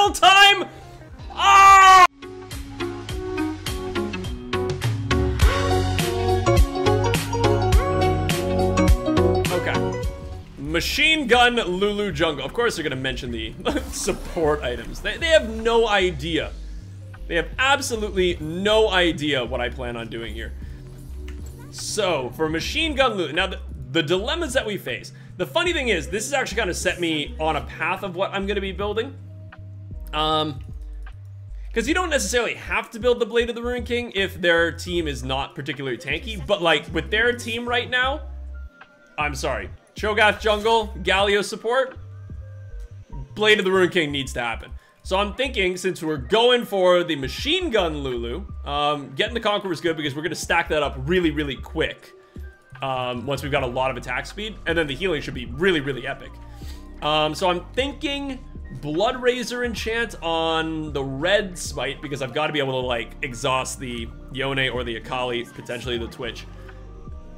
double time! Ah! Okay. Machine Gun Lulu Jungle. Of course they're gonna mention the support items. They have no idea. They have absolutely no idea what I plan on doing here. So, for Machine Gun Lulu, now the dilemmas that we face. The funny thing is, this has actually kind of set me on a path of what I'm gonna be building. Because you don't necessarily have to build the Blade of the Ruined King if their team is not particularly tanky, but like with their team right now, I'm sorry. Cho'Gath jungle, Galio support, Blade of the Ruined King needs to happen. So I'm thinking, since we're going for the Machine Gun Lulu, getting the Conqueror is good because we're gonna stack that up really, really quick. Once we've got a lot of attack speed, and then the healing should be really, really epic. So I'm thinking Bloodrazor enchant on the red smite because I've got to be able to like exhaust the Yone or the Akali, potentially the Twitch.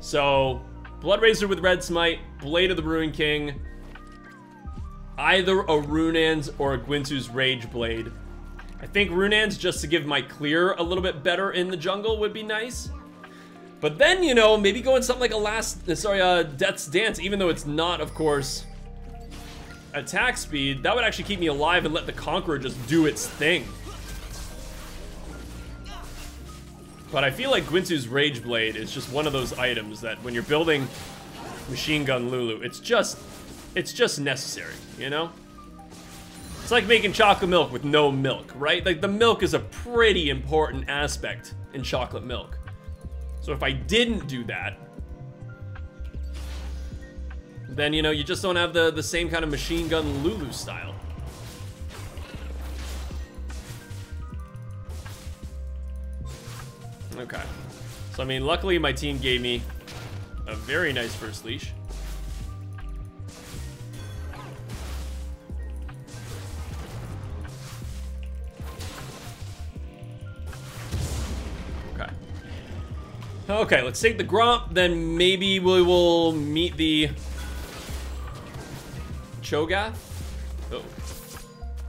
So Bloodrazor with red smite, Blade of the Ruined King, either a Runaan's or a Guinsoo's Rage Blade. I think Runaan's, just to give my clear a little bit better in the jungle, would be nice. But then, you know, maybe going something like Death's Dance, even though it's not, of course, attack speed, that would actually keep me alive and let the Conqueror just do its thing. But I feel like Guinsoo's Rage Blade is just one of those items that when you're building Machine Gun Lulu, it's just necessary, you know? It's like making chocolate milk with no milk, right? Like the milk is a pretty important aspect in chocolate milk. So if I didn't do that, then, you know, you just don't have the same kind of Machine Gun Lulu style. Okay. So, I mean, luckily my team gave me a very nice first leash. Okay, let's take the Gromp, then maybe we will meet the Cho'Gath. Oh.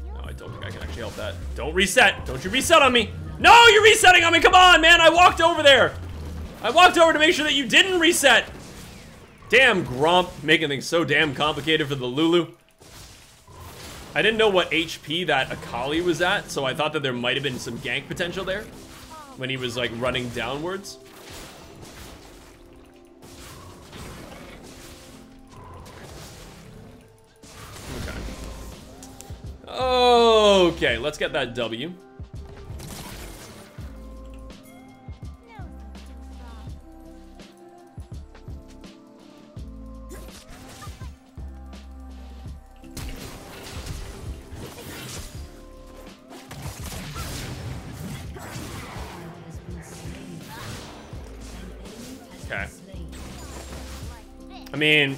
No, I don't think I can actually help that. Don't reset. Don't you reset on me. No, you're resetting on me. Come on, man. I walked over there. I walked over to make sure that you didn't reset. Damn Gromp, making things so damn complicated for the Lulu. I didn't know what HP that Akali was at, so I thought that there might have been some gank potential there when he was like running downwards. Okay, let's get that W. Okay. I mean,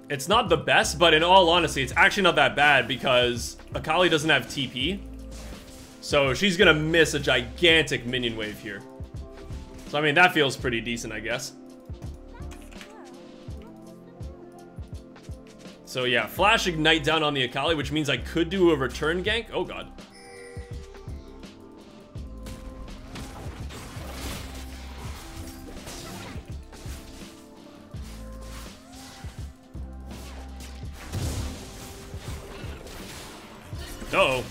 it's not the best, but in all honesty, it's actually not that bad because Akali doesn't have TP. So she's gonna miss a gigantic minion wave here. So I mean, that feels pretty decent, I guess. So yeah, Flash Ignite down on the Akali, which means I could do a return gank. Oh god. Uh-oh.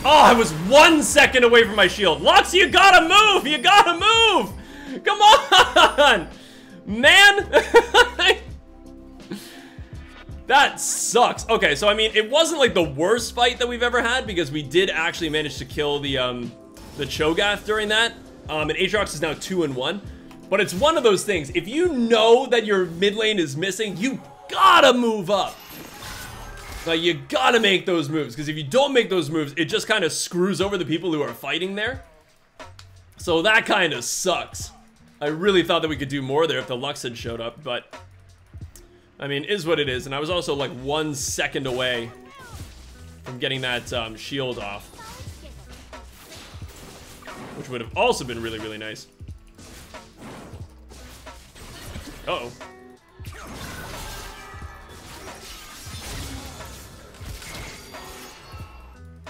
Oh, I was 1 second away from my shield. Lux, you gotta move! You gotta move! Come on! Man! That sucks. Okay, so I mean, it wasn't like the worst fight that we've ever had because we did actually manage to kill the Cho'Gath during that. And Aatrox is now 2-1. But it's one of those things, if you know that your mid lane is missing, you gotta move up. Like, you gotta make those moves, because if you don't make those moves, it just kind of screws over the people who are fighting there. So that kind of sucks. I really thought that we could do more there if the Lux had showed up, but I mean, is what it is. And I was also like 1 second away from getting that shield off, which would have also been really, really nice. Uh-oh.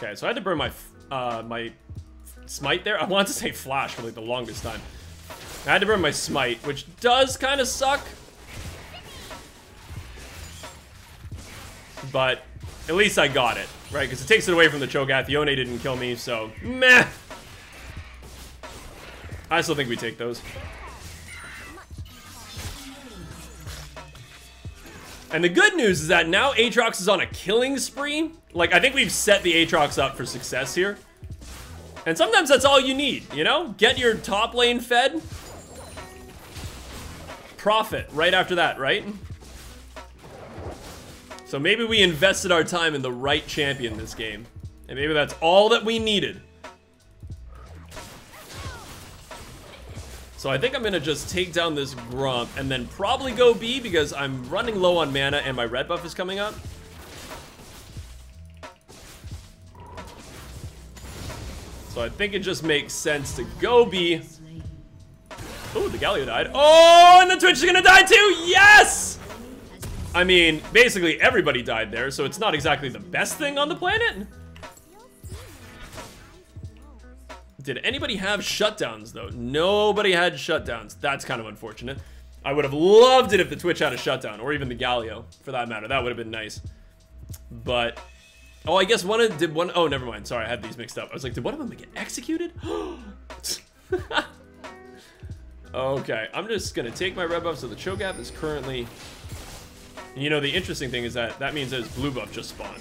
Okay, so I had to burn my my smite there. I wanted to say flash for like the longest time. I had to burn my smite, which does kind of suck. But at least I got it, right? Because it takes it away from the Cho'Gath. Yone didn't kill me, so meh. I still think we take those. And the good news is that now Aatrox is on a killing spree. Like, I think we've set the Aatrox up for success here. And sometimes that's all you need, you know? Get your top lane fed. Profit right after that, right? So maybe we invested our time in the right champion this game. And maybe that's all that we needed. So I think I'm gonna just take down this Grump and then probably go B because I'm running low on mana and my red buff is coming up. So I think it just makes sense to go B. Oh, the Galio died. Oh, and the Twitch is gonna die too, yes! I mean, basically everybody died there, so it's not exactly the best thing on the planet. Did anybody have shutdowns, though? Nobody had shutdowns. That's kind of unfortunate. I would have loved it if the Twitch had a shutdown, or even the Galio, for that matter. That would have been nice. But, oh, I guess oh, never mind. Sorry, I had these mixed up. I was like, did one of them get executed? Okay, I'm just gonna take my red buff, so the Cho'Gath is currently... And you know, the interesting thing is that means that his blue buff just spawned.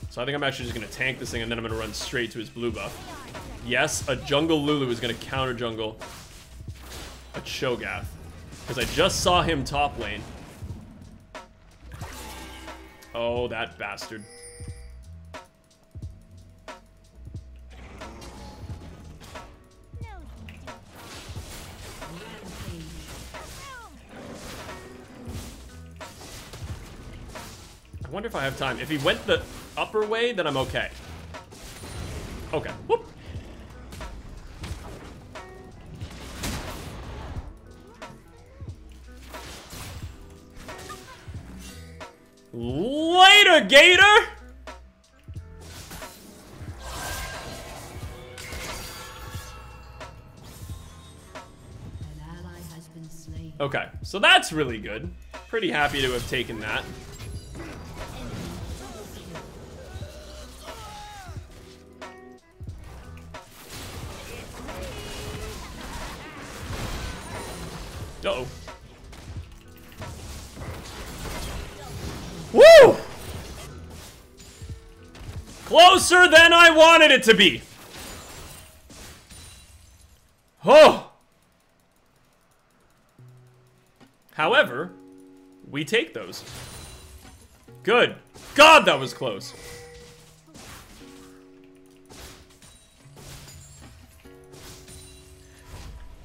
So I think I'm actually just gonna tank this thing and then I'm gonna run straight to his blue buff. Yes, a jungle Lulu is gonna counter jungle a Cho'Gath. Because I just saw him top lane. Oh, that bastard. I wonder if I have time. If he went the upper way, then I'm okay. Okay. Whoop. Later, Gator! Okay, so that's really good. Pretty happy to have taken that. Uh-oh. Woo! Closer than I wanted it to be. Oh! However, we take those. Good. God, that was close.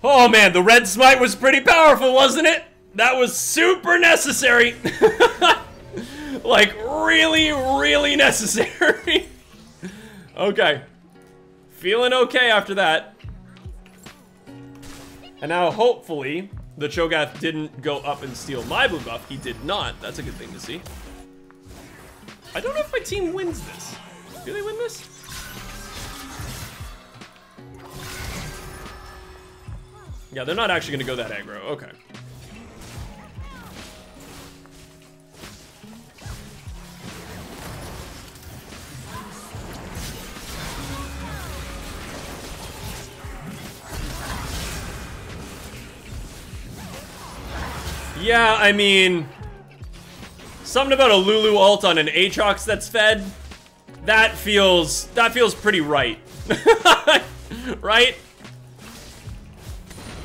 Oh man, the red smite was pretty powerful, wasn't it? That was super necessary. Like, really, really necessary. Okay. Feeling okay after that. And now, hopefully, the Cho'Gath didn't go up and steal my blue buff. He did not. That's a good thing to see. I don't know if my team wins this. Do they win this? Yeah, they're not actually gonna go that aggro. Okay. Yeah, I mean, something about a Lulu ult on an Aatrox that's fed, that feels pretty right. Right?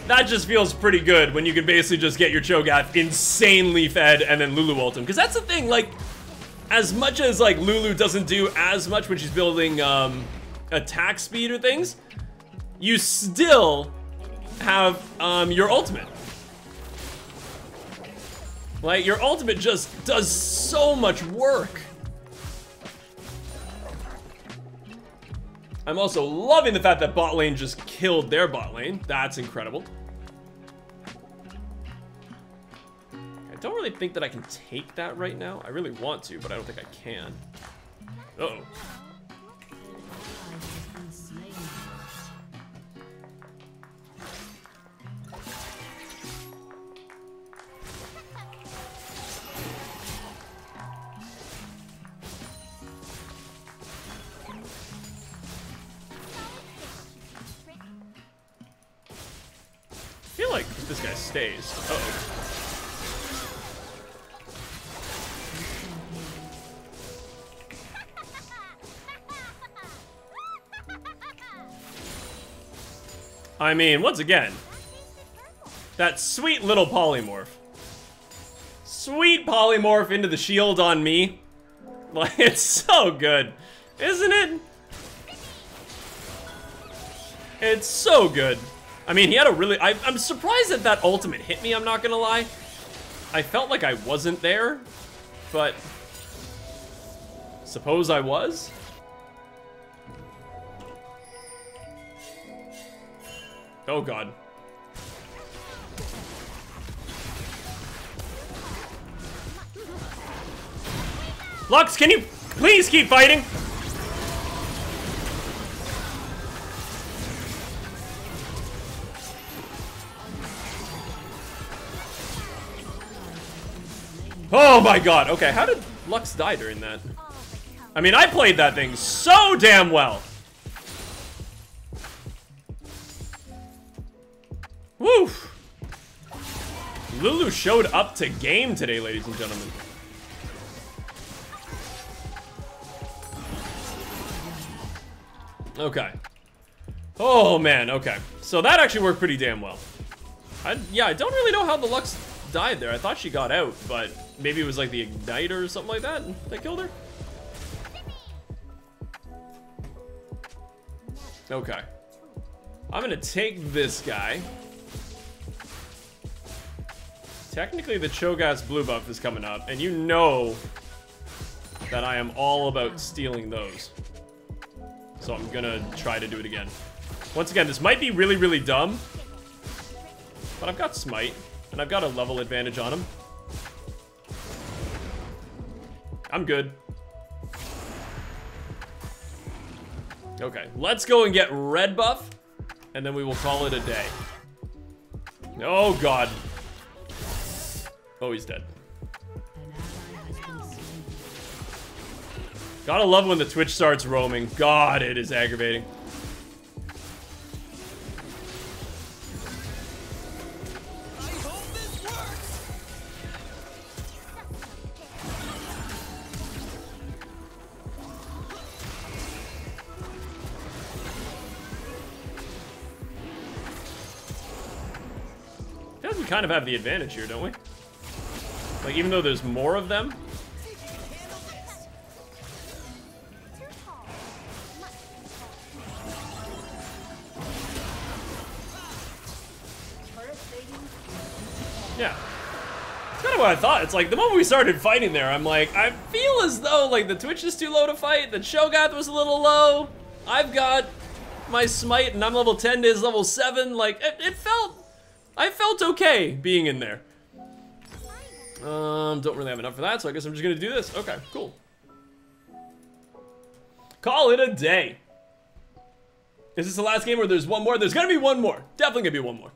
That just feels pretty good when you can basically just get your Cho'Gath insanely fed and then Lulu ult him. Because that's the thing, like, as much as like Lulu doesn't do as much when she's building attack speed or things, you still have your ultimate. Like, your ultimate just does so much work. I'm also loving the fact that bot lane just killed their bot lane. That's incredible. I don't really really think that I can take that right now. I really want to, but I don't think I can. Uh-oh. I feel like this guy stays. Uh-oh. I mean, once again, that sweet little polymorph. Sweet polymorph into the shield on me. Like, it's so good, isn't it? It's so good. I mean, he had a really... I'm surprised that that ultimate hit me, I'm not gonna lie. I felt like I wasn't there, but... suppose I was? Oh god. Lux, can you please keep fighting? Oh my god, okay, how did Lux die during that? I mean, I played that thing so damn well. Woo! Lulu showed up to game today, ladies and gentlemen. Okay. Oh man, okay. So that actually worked pretty damn well. Yeah, I don't really know how the Lux died there. I thought she got out, but maybe it was like the Ignite or something like that that killed her? Okay. I'm gonna take this guy. Technically, the Cho'Gath's blue buff is coming up, and you know that I am all about stealing those. So I'm gonna try to do it again. Once again, this might be really, really dumb, but I've got Smite, and I've got a level advantage on him. I'm good. Okay, let's go and get red buff, and then we will call it a day. Oh, God. Oh, he's dead. Gotta love when the Twitch starts roaming. God, it is aggravating. I feel like we kind of have the advantage here, don't we? Like, even though there's more of them. Yeah. It's kind of what I thought. It's like, the moment we started fighting there, I'm like, I feel as though, like, the Twitch is too low to fight, the Cho'Gath was a little low, I've got my Smite, and I'm level 10 to his level 7, like, I felt okay being in there. Don't really have enough for that, so I guess I'm just gonna do this. Okay, cool. Call it a day. Is this the last game or there's one more? There's gonna be one more. Definitely gonna be one more.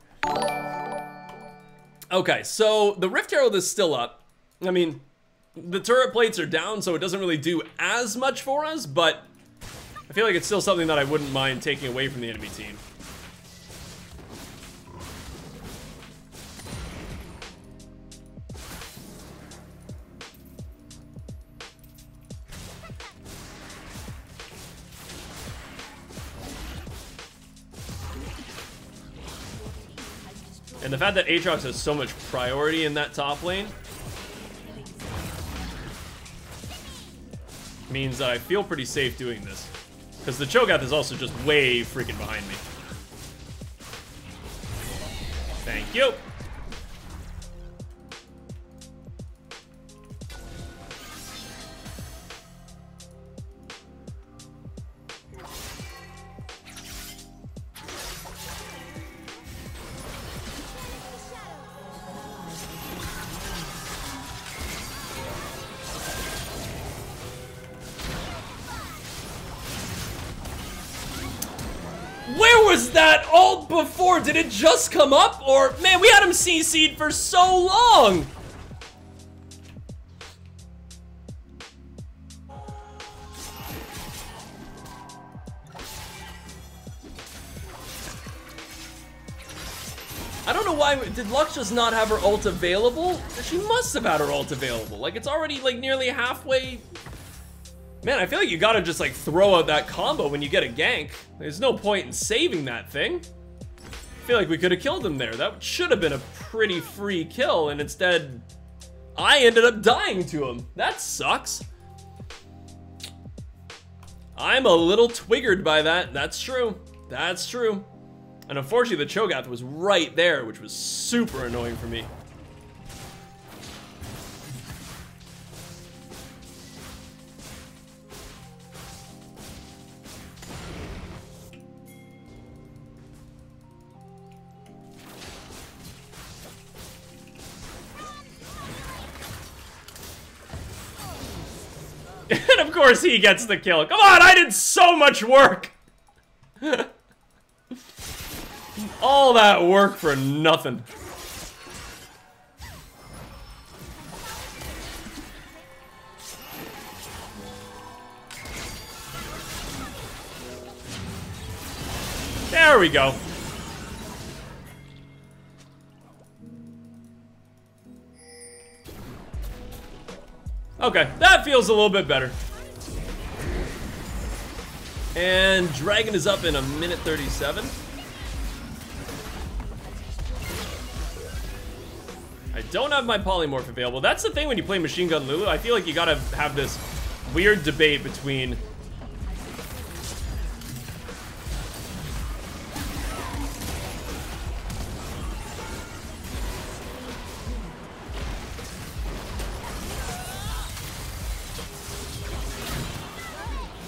Okay, so the Rift Herald is still up. I mean, the turret plates are down, so it doesn't really do as much for us, but I feel like it's still something that I wouldn't mind taking away from the enemy team. And the fact that Aatrox has so much priority in that top lane means that I feel pretty safe doing this. Because the Cho'Gath is also just way freaking behind me. Thank you. was that ult before? Did it just come up? Or, man, we had him CC'd for so long. I don't know why, did Lux just not have her ult available? She must have had her ult available. Like, it's already like nearly halfway. Man, I feel like you gotta just like throw out that combo when you get a gank. There's no point in saving that thing. I feel like we could have killed him there. That should have been a pretty free kill, and instead, I ended up dying to him. That sucks. I'm a little twiggered by that. That's true. That's true. And unfortunately, the Cho'Gath was right there, which was super annoying for me. And of course he gets the kill. Come on, I did so much work. All that work for nothing. There we go. Okay, that feels a little bit better. And Dragon is up in 1:37. I don't have my polymorph available. That's the thing when you play Machine Gun Lulu. I feel like you gotta have this weird debate between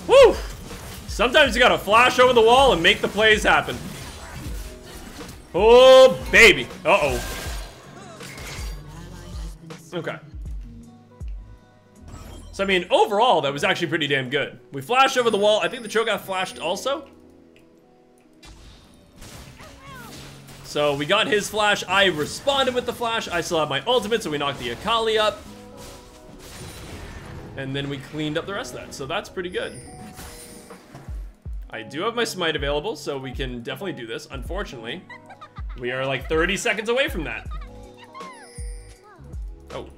woo! Sometimes you gotta flash over the wall and make the plays happen. Oh, baby. Uh-oh. Okay. So, I mean, overall, that was actually pretty damn good. We flashed over the wall. I think the Cho'Gath flashed also. So, we got his flash. I responded with the flash. I still have my ultimate, so we knocked the Akali up. And then we cleaned up the rest of that. So, that's pretty good. I do have my smite available, so we can definitely do this. Unfortunately, we are like 30 seconds away from that. Oh.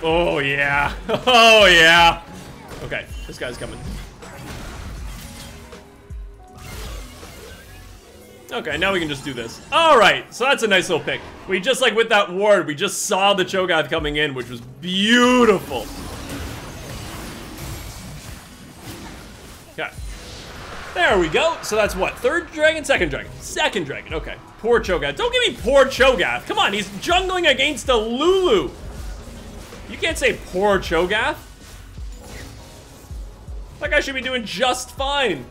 Oh, yeah. Oh, yeah. Okay, this guy's coming. Okay, now we can just do this. All right, so that's a nice little pick. We just, like, with that ward, we just saw the Cho'Gath coming in, which was beautiful. Okay. There we go. So that's what? Third dragon? Second dragon? Second dragon. Okay. Poor Cho'Gath. Don't give me poor Cho'Gath. Come on, he's jungling against a Lulu. You can't say poor Cho'Gath. That guy should be doing just fine.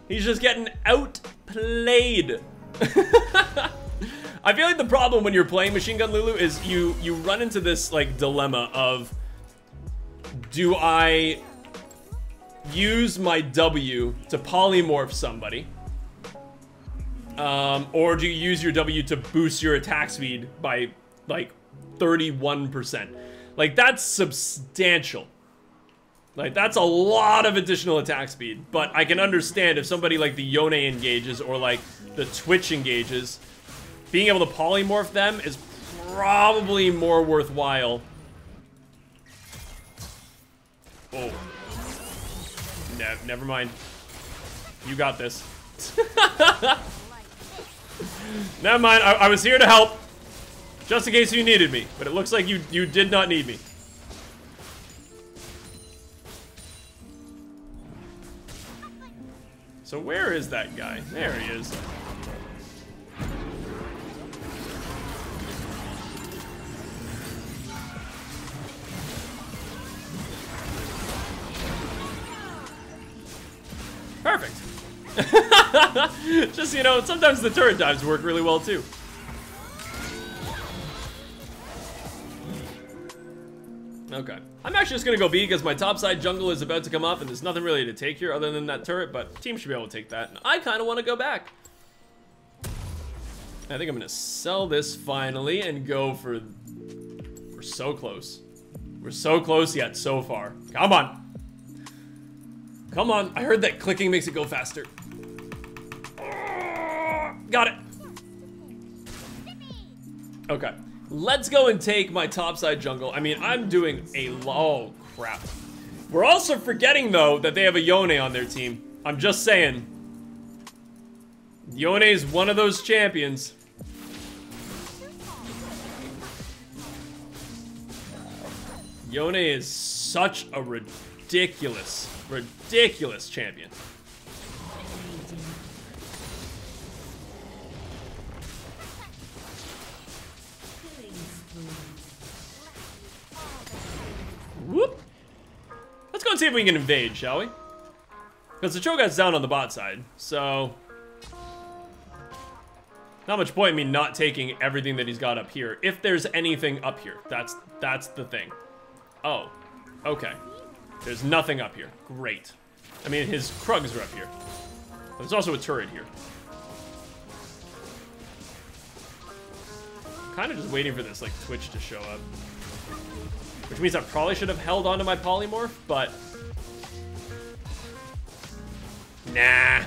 He's just getting outplayed. I feel like the problem when you're playing Machine Gun Lulu is you run into this like dilemma of, do I use my W to polymorph somebody, or do you use your W to boost your attack speed by like 31%? Like, that's substantial. Like, that's a lot of additional attack speed. But I can understand if somebody like the Yone engages or like the Twitch engages, being able to polymorph them is probably more worthwhile. Oh. No, never mind. You got this. Never mind, I was here to help. Just in case you needed me. But it looks like you did not need me. So where is that guy? There he is. Perfect. Just, you know, sometimes the turret dives work really well too. Okay. I'm actually just gonna go B because my topside jungle is about to come up and there's nothing really to take here other than that turret, but team should be able to take that. And I kind of want to go back. I think I'm gonna sell this finally and go for... We're so close. We're so close yet so far. Come on. Come on. I heard that clicking makes it go faster. Got it. Okay. Let's go and take my topside jungle. I mean, I'm doing a oh crap. We're also forgetting though that they have a Yone on their team. I'm just saying. Yone is one of those champions. Yone is such a ridiculous champion. Whoop. Let's go and see if we can invade, shall we? Because the Cho'Gath's down on the bot side, so... Not much point in me not taking everything that he's got up here. If there's anything up here, that's the thing. Oh, okay. There's nothing up here. Great. I mean, his Krugs are up here. But there's also a turret here. Kind of just waiting for this, like, Twitch to show up. Which means I probably should have held onto my polymorph, but... Nah.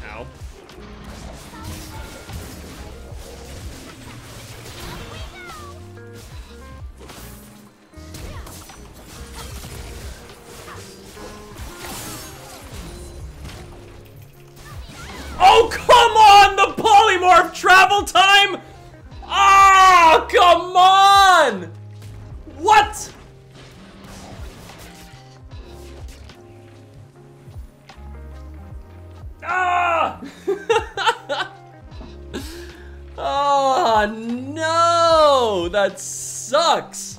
Ow. Oh, come on! The polymorph travel time! Ah, come on! What? Ah! Oh, no! That sucks.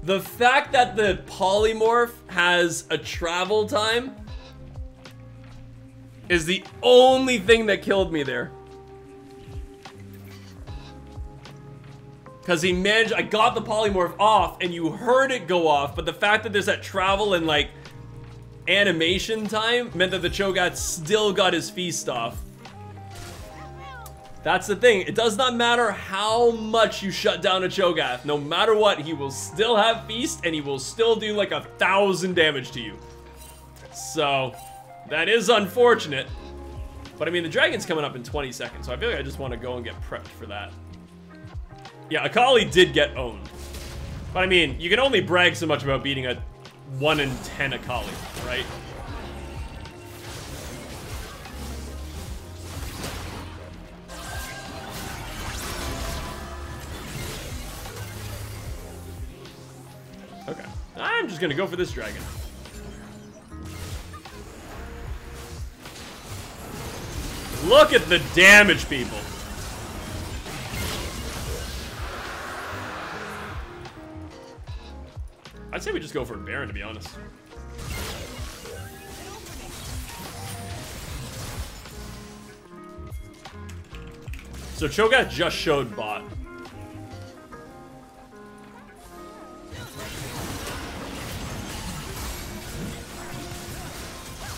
The fact that the polymorph has a travel time is the only thing that killed me there. Because he managed, I got the polymorph off and you heard it go off, but the fact that there's that travel and like animation time meant that the Cho'Gath still got his feast off. That's the thing, it does not matter how much you shut down a Cho'Gath, no matter what, he will still have feast and he will still do like 1,000 damage to you. So, that is unfortunate. But I mean, the dragon's coming up in 20 seconds, so I feel like I just want to go and get prepped for that. Yeah, Akali did get owned. But I mean, you can only brag so much about beating a 1 in 10 Akali, right? Okay, I'm just gonna go for this dragon. Look at the damage, people. I'd say we just go for a Baron, to be honest. So Cho'Gath just showed bot.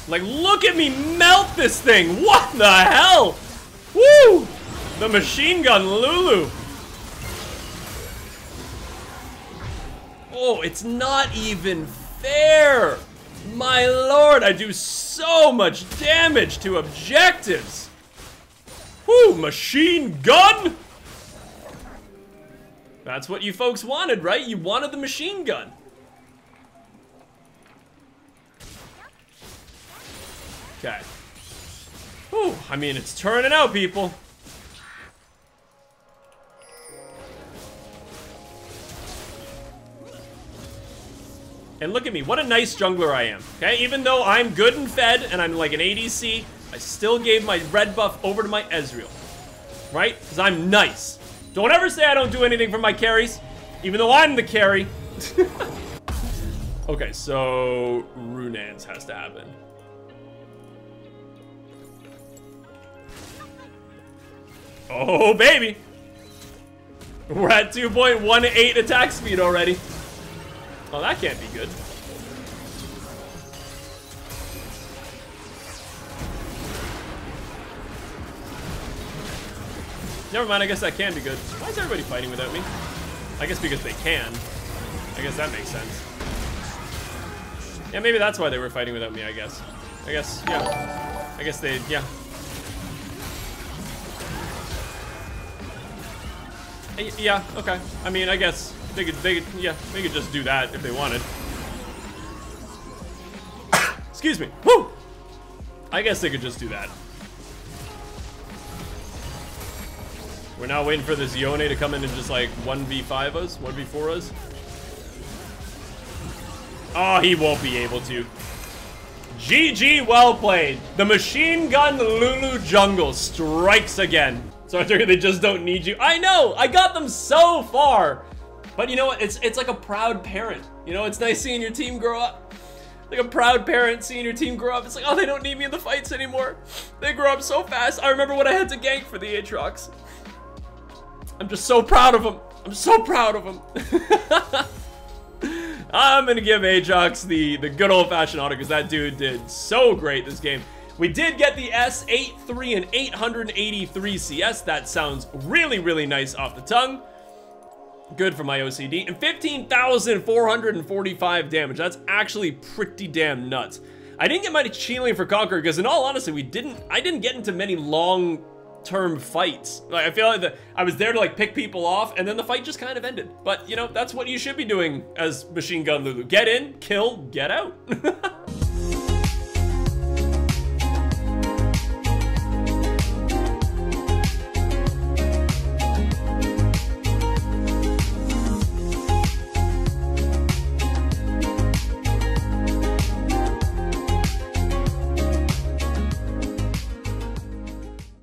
Like, look at me melt this thing! What the hell? Woo! The machine gun Lulu. Oh, it's not even fair! My lord, I do so much damage to objectives! Woo, machine gun! That's what you folks wanted, right? You wanted the machine gun. Okay. Whew, I mean, it's turning out, people. And look at me, what a nice jungler I am, okay? Even though I'm good and fed, and I'm like an ADC, I still gave my red buff over to my Ezreal. Right? Because I'm nice. Don't ever say I don't do anything for my carries, even though I'm the carry. Okay, so Runans has to happen. Oh, baby. We're at 2.18 attack speed already. Oh, that can't be good. Never mind, I guess that can be good. Why is everybody fighting without me? I guess because they can. I guess that makes sense. Yeah, maybe that's why they were fighting without me, I guess. Yeah. I guess they, yeah. Yeah, okay. I mean, I guess they could, yeah, they could just do that if they wanted. Excuse me. Woo! I guess they could just do that. We're now waiting for this Yone to come in and just like 1v5 us, 1v4 us. Oh, he won't be able to. GG, well played. The machine gun Lulu jungle strikes again. So I figure they just don't need you. I know, I got them so far. But you know what, it's like a proud parent. You know, it's nice seeing your team grow up. Like a proud parent seeing your team grow up. It's like, oh, they don't need me in the fights anymore. They grow up so fast. I remember when I had to gank for the Aatrox. I'm just so proud of him. I'm so proud of him. I'm gonna give Aatrox the good old-fashioned honor because that dude did so great this game. We did get the S83 and 883 CS. That sounds really, really nice off the tongue. Good for my OCD. And 15,445 damage. That's actually pretty damn nuts. I didn't get my Cheeling for Conqueror because in all honesty, I didn't get into many long-term fights. Like, I feel like I was there to like pick people off and then the fight just kind of ended. But you know, that's what you should be doing as Machine Gun Lulu. Get in, kill, get out.